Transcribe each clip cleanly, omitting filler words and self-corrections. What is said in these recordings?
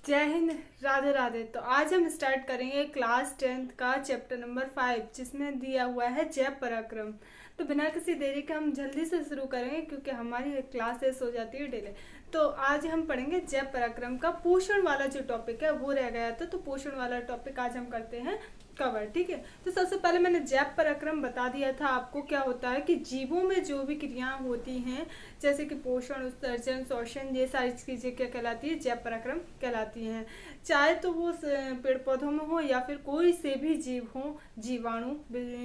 जय हिंद, राधे राधे। तो आज हम स्टार्ट करेंगे क्लास 10th का चैप्टर नंबर 5, जिसमें दिया हुआ है जय पराक्रम। तो बिना किसी देरी के हम जल्दी से शुरू करेंगे क्योंकि हमारी क्लासेस हो जाती है डिले। तो आज हम पढ़ेंगे जय पराक्रम का पोषण वाला जो टॉपिक है वो रह गया था, तो पोषण वाला टॉपिक आज हम करते हैं कवर। ठीक है, तो सबसे पहले मैंने जैव पराक्रम बता दिया था आपको। क्या होता है कि जीवों में जो भी क्रियाएं होती हैं, जैसे कि पोषण, उत्सर्जन, शोषण, ये सारी चीज़ें क्या कहलाती है? जैव पराक्रम कहलाती हैं। चाहे तो वो पेड़ पौधों में हो या फिर कोई से भी जीव हो, जीवाणु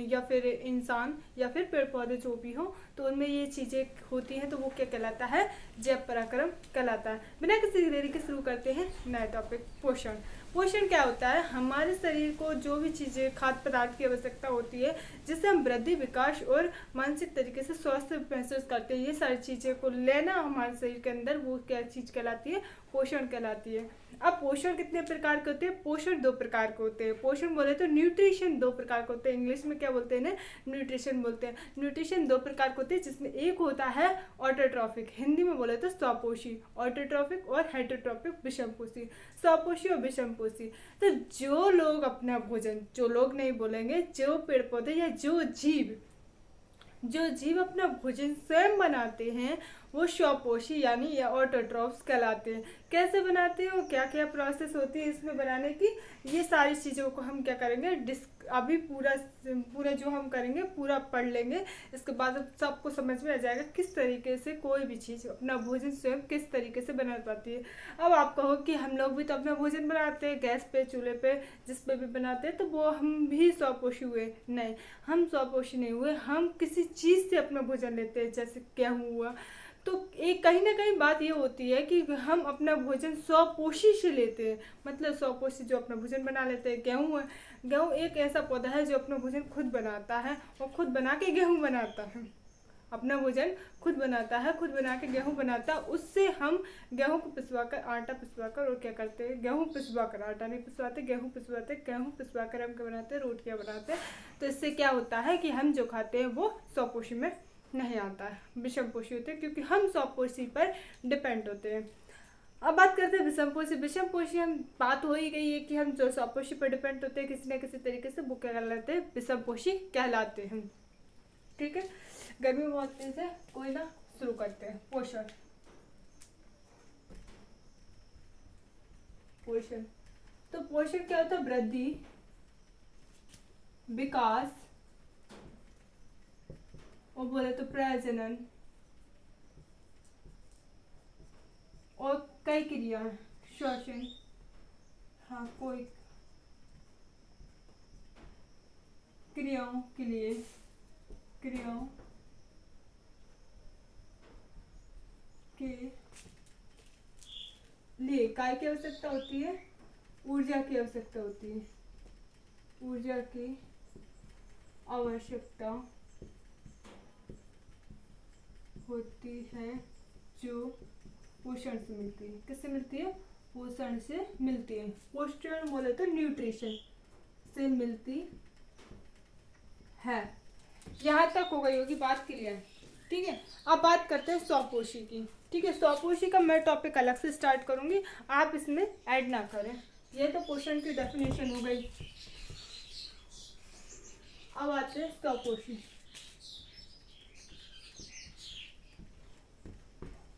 या फिर इंसान या फिर पेड़ पौधे जो भी हो, तो उनमें ये चीज़ें होती हैं, तो वो क्या कहलाता है? जैव पराक्रम कहलाता है। बिना किसी देरी के शुरू करते हैं नया टॉपिक, पोषण। पोषण क्या होता है? हमारे शरीर को जो भी चीज़ें, खाद्य पदार्थ की आवश्यकता होती है, जिससे हम वृद्धि, विकास और मानसिक तरीके से स्वस्थ महसूस करते हैं, ये सारी चीज़ें को लेना हमारे शरीर के अंदर, वो क्या चीज़ कहलाती है? पोषण कहलाती है। अब पोषण कितने प्रकार के होते हैं? पोषण 2 प्रकार के होते हैं। पोषण बोले तो न्यूट्रिशन 2 प्रकार के होते हैं। इंग्लिश में क्या बोलते हैं ना? न्यूट्रिशन बोलते हैं। न्यूट्रिशन 2 प्रकार के होते हैं, जिसमें एक होता है ऑटोट्रॉफिक, हिंदी में बोले तो स्वपोषी। ऑटोट्रॉफिक और हेटरोट्रॉफिक, विषमपोषी। स्वपोषी और विषमपोषी। तो जो लोग अपना भोजन, जो लोग नहीं बोलेंगे, जो पेड़ पौधे या जो जीव अपना भोजन स्वयं बनाते हैं, वो स्वपोषी यानी या ऑटोट्रॉफ्स कहलाते हैं। कैसे बनाते हैं और क्या क्या प्रोसेस होती है इसमें बनाने की, ये सारी चीज़ों को हम क्या करेंगे, अभी पूरा पूरा जो हम करेंगे पूरा पढ़ लेंगे। इसके बाद सबको समझ में आ जाएगा किस तरीके से कोई भी चीज़ अपना भोजन स्वयं किस तरीके से बना पाती है। अब आप कहो कि हम लोग भी तो अपना भोजन बनाते हैं गैस पे, चूल्हे पे, जिस पे भी बनाते हैं, तो वो हम भी स्वपोषी हुए? नहीं, हम स्वपोषी नहीं हुए। हम किसी चीज़ से अपना भोजन लेते हैं, जैसे गेहूँ हुआ। तो एक कहीं ना कहीं बात ये होती है कि हम अपना भोजन स्वपोषी से लेते हैं, मतलब स्वपोषी जो अपना भोजन बना लेते हैं। गेहूँ है, गेहूँ एक ऐसा पौधा है जो अपना भोजन खुद बनाता है और खुद बना के गेहूँ बनाता है। अपना भोजन खुद बनाता है, खुद बना के गेहूँ बनाता है। उससे हम गेहूँ को पिसवाकर, आटा पिसवाकर, और क्या करते हैं, गेहूँ पिसवाकर, आटा नहीं पिसवाते, गेहूँ पिसवाते, गेहूँ पिसवाकर हम क्या बनाते हैं? रोटियाँ बनाते हैं। तो इससे क्या होता है कि हम जो खाते हैं वो स्वपोषी में नहीं आता है, विषमपोषी होते हैं, क्योंकि हम स्वपोषी पर डिपेंड होते हैं। अब बात करते हैं विषमपोषी। विषमपोषी हम बात हो ही गई है कि हम जो स्वपोषी पर डिपेंड होते हैं किसी न किसी तरीके से, वो क्या कहलाते हैं? विषमपोषी कहलाते हैं। ठीक है, गर्मी बहुत तेज है, कोई ना, शुरू करते हैं। पोषण। पोषण तो पोषण क्या होता है? वृद्धि, विकास, और बोले तो प्रजनन, और कई क्रियाएं, श्वसन, हाँ, कोई क्रियाओं के लिए, क्रियाओं के लिए काय की आवश्यकता होती है? ऊर्जा की आवश्यकता होती है। ऊर्जा की आवश्यकता होती है, जो पोषण से मिलती है। किससे मिलती है? पोषण से मिलती है। पोषण बोले तो न्यूट्रिशन से मिलती है। यहाँ तक हो गई होगी बात, क्लियर? ठीक है, अब बात करते हैं स्वपोषी की। ठीक है, स्वपोषी का मैं टॉपिक अलग से स्टार्ट करूंगी, आप इसमें ऐड ना करें। ये तो पोषण की डेफिनेशन हो गई। अब आते हैं स्वपोषी।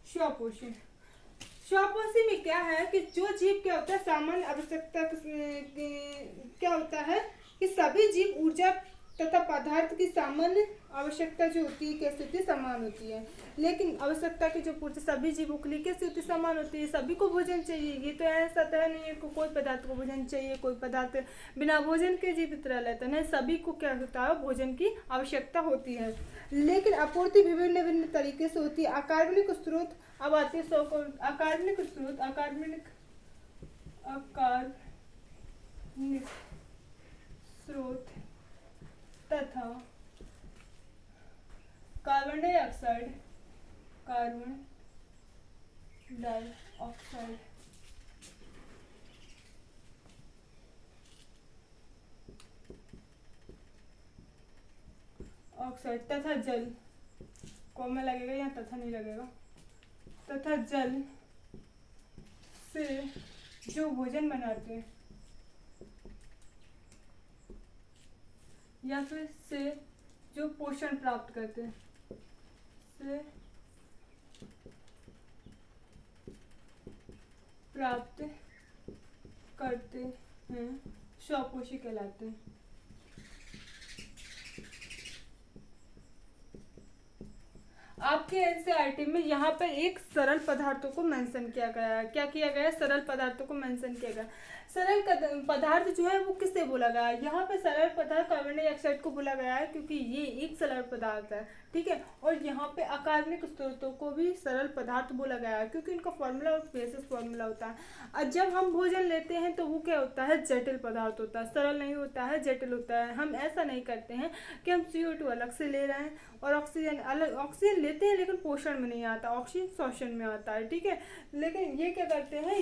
स्वपोषी, स्वपोषी में क्या है कि जो जीव क्या होता है, सामान्य आवश्यकता क्या होता है कि सभी जीव ऊर्जा तथा पदार्थ की सामान्य आवश्यकता जो होती है कैसे होती है? समान होती है। लेकिन आवश्यकता की जो पूर्ति सभी जीवों के लिए कैसे होती है? समान होती है। सभी को भोजन चाहिए, ये तो ऐसा तो नहीं है कि कोई पदार्थ को भोजन चाहिए, कोई पदार्थ बिना भोजन के जीवित रह लेते हैं। सभी को क्या होता है? भोजन की आवश्यकता होती है, लेकिन आपूर्ति विभिन्न विभिन्न तरीके से होती है। अकार्बनिक स्रोत, अब आते हैं अकार्बनिक स्रोत, अकार्बनिक स्रोत तथा carbon dioxide, carbon dioxide oxide तथा जल, कॉमा लगेगा यहाँ, तथा नहीं लगेगा, तथा जल से जो भोजन बनाते हैं या फिर से जो पोषण प्राप्त करते हैं, से प्राप्त करते हैं स्वपोषी कहलाते हैं। आपके एनसीईआरटी में यहाँ पर एक सरल पदार्थों को मेंशन किया गया है। क्या किया गया है? सरल पदार्थों को मेंशन किया गया। सरल पदार्थ जो है वो किससे बोला गया है? यहाँ पे सरल पदार्थ कार्बन डाइऑक्साइड को बोला गया है क्योंकि ये एक सरल पदार्थ है, ठीक है। और यहाँ पे अकार्बनिक स्रोतों को भी सरल पदार्थ बोला गया है क्योंकि इनका फॉर्मूला और बेसिस फॉर्मूला होता है। और जब हम भोजन लेते हैं तो वो क्या होता है? जटिल पदार्थ होता है, सरल नहीं होता है, जटिल होता है। हम ऐसा नहीं करते हैं कि हम CO2 अलग से ले रहे हैं और ऑक्सीजन अलग, ऑक्सीजन लेते हैं लेकिन पोषण में नहीं आता, ऑक्सीजन शोषण में आता है, ठीक है। लेकिन ये क्या करते हैं?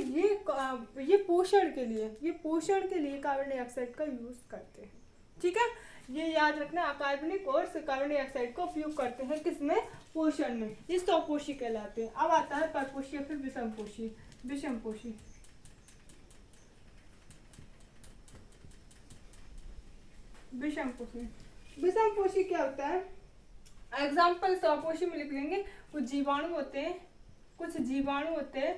ये पोषण के लिए, ये पोषण के लिए कार्बन डाइऑक्साइड का यूज करते हैं, ठीक है। ये याद रखना, अकार्बनिक और कार्बन डाइऑक्साइड का उपयोग करते हैं किसमें? पोषण में। ये स्वपोषी कहलाते हैं। अब आता है परपोषी या फिर विषमपोषी। विषमपोषी, विषमपोषी, विषमपोषी क्या होता है? एग्जाम्पल स्वपोषी में लिख लेंगे। कुछ जीवाणु होते हैं, कुछ जीवाणु होते हैं,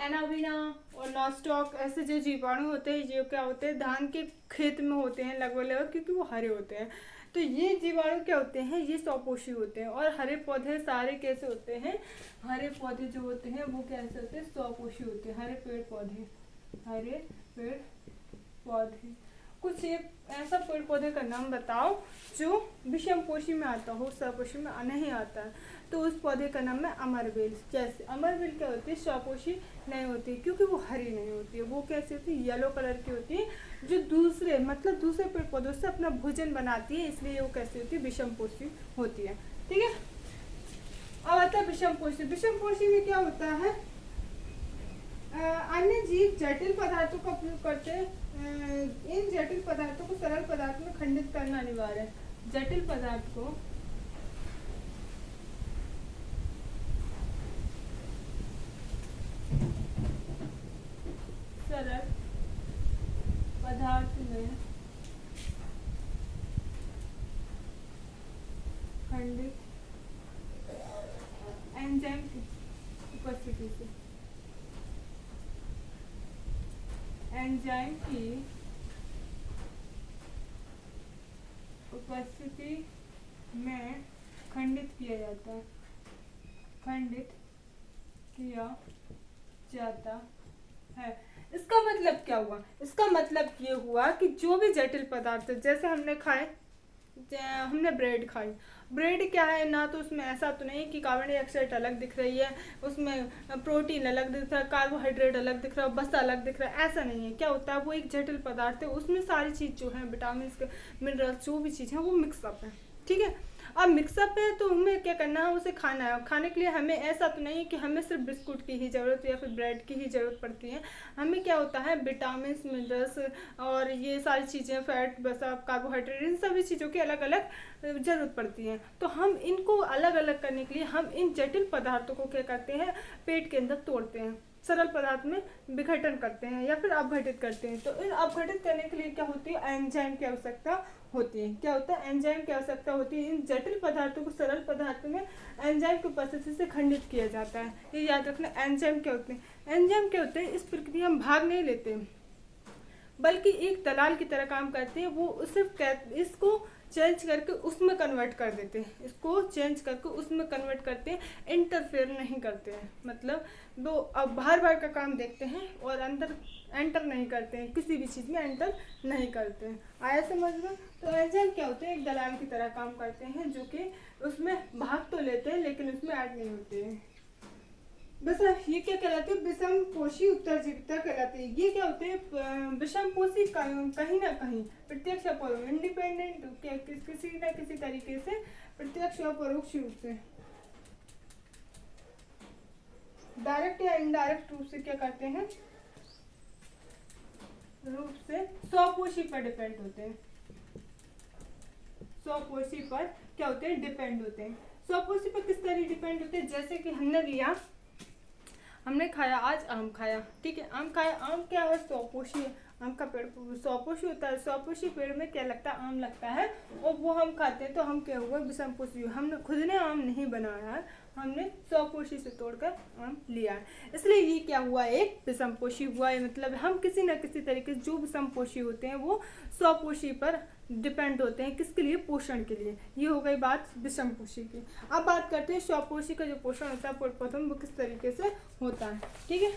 एनाविना और नॉस्टॉक, ऐसे जो जीवाणु होते हैं ये क्या होते हैं? धान के खेत में होते हैं लगभग, क्योंकि वो हरे होते हैं। तो ये जीवाणु क्या होते हैं? ये स्वपोषी होते हैं। और हरे पौधे सारे कैसे होते हैं? हरे पौधे जो होते हैं वो कैसे होते हैं? स्वपोषी होते हैं। हरे पेड़ पौधे, हरे पेड़ पौधे। कुछ एक ऐसा पेड़ पौधे का नाम बताओ जो विषमपोषी में आता हो, स्वपोषी में नहीं आता है। तो उस पौधे का नाम है अमरबेल। जैसे अमरबेल क्या होती है? स्वपोषी नहीं होती क्योंकि वो हरी नहीं होती है। वो कैसी होती है? येलो कलर की होती है, जो दूसरे दूसरे पेड़ पौधों से अपना भोजन बनाती है, इसलिए वो कैसी होती है? विषमपोषी होती है, ठीक है। अब आता है विषमपोषी। विषमपोषी में क्या होता है? अन्य जीव जटिल पदार्थों का उपयोग करते हैं। इन जटिल पदार्थों को सरल पदार्थ में खंडित करना अनिवार्य है। जटिल पदार्थ को सरल पदार्थ में खंडित एंजाइम की उपस्थिति से, एंजाइम की उपस्थिति में खंडित किया जाता है, खंडित किया जाता है। इसका मतलब क्या हुआ? इसका मतलब ये हुआ कि जो भी जटिल पदार्थ, जैसे हमने खाए, हमने ब्रेड खाई, ब्रेड क्या है ना, तो उसमें ऐसा तो नहीं कि कार्बन डाइऑक्साइड अलग दिख रही है, उसमें प्रोटीन अलग दिख रहा है, कार्बोहाइड्रेट अलग दिख रहा है, बस अलग दिख रहा है, ऐसा नहीं है। क्या होता है? वो एक जटिल पदार्थ है, उसमें सारी चीज़ जो है, विटामिन, मिनरल्स, जो भी चीज़ है वो मिक्सअप है, ठीक है। अब मिक्सअप है तो हमें क्या करना है? उसे खाना है। खाने के लिए हमें ऐसा तो नहीं कि हमें सिर्फ बिस्कुट की ही ज़रूरत या फिर ब्रेड की ही ज़रूरत पड़ती है। हमें क्या होता है? विटामिन, मिनरल्स और ये सारी चीज़ें, फैट, बसा, कार्बोहाइड्रेट, इन सभी चीज़ों की अलग अलग ज़रूरत पड़ती है। तो हम इनको अलग अलग करने के लिए हम इन जटिल पदार्थों को क्या करते हैं? पेट के अंदर तोड़ते हैं, सरल पदार्थ में विघटन करते हैं या फिर अपघटित करते हैं। तो इन अपघटित करने के लिए क्या होती है? एंजाइम की आवश्यकता होती है। क्या होता है? एंजाइम की आवश्यकता होती है। इन जटिल पदार्थों को सरल पदार्थ में एंजाइम की उपस्थिति से खंडित किया जाता है। ये याद रखना। एंजाइम क्या होते हैं? एंजाइम क्या होते हैं? इस प्रक्रिया में भाग नहीं लेते बल्कि एक दलाल की तरह काम करते हैं। वो सिर्फ इसको चेंज करके उसमें कन्वर्ट कर देते हैं, इसको चेंज करके उसमें कन्वर्ट करते हैं, इंटरफेयर नहीं करते हैं। मतलब वो अब बाहर बाहर का काम देखते हैं और अंदर एंटर नहीं करते हैं, किसी भी चीज़ में एंटर नहीं करते हैं। आया समझ में? तो एंजाइम क्या होते हैं? एक दलाल की तरह काम करते हैं, जो कि उसमें भाग तो लेते हैं लेकिन उसमें ऐड नहीं होते हैं। बस ये क्या कहलाते हैं? विषमपोषी उत्तरजीविता कहलाती है। ये क्या होते हैं? विषमपोषी कहीं ना कहीं प्रत्यक्ष या परोक्ष, इंडिपेंडेंट, किसी न किसी तरीके से प्रत्यक्ष या परोक्ष रूप से, डायरेक्ट या इनडायरेक्ट रूप से क्या करते हैं? रूप से स्वपोषी पर डिपेंड होते हैं। स्वपोषी पर क्या होते हैं? डिपेंड होते हैं। स्वपोषी पर किस तरह डिपेंड होते हैं? जैसे कि हमने लिया हमने खाया आज आम खाया, ठीक है, आम खाया। आम क्या है? स्वपोषी है। आम का पेड़ स्वपोषी होता है। स्वपोषी पेड़ में क्या लगता है? आम लगता है, और वो हम खाते हैं तो हम क्या हुआ? विषमपोषी। हमने खुद ने आम नहीं बनाया है, हमने स्वपोषी से तोड़कर आम लिया है, इसलिए ये क्या हुआ? एक विषमपोषी हुआ है। मतलब हम किसी न किसी तरीके से जो विषमपोषी होते हैं वो स्वपोषी पर डिपेंड होते हैं। किसके लिए? पोषण के लिए। ये हो गई बात विषमपोषी की। अब बात करते हैं स्वपोषी का जो पोषण होता है प्रथम वो किस तरीके से होता है, ठीक है।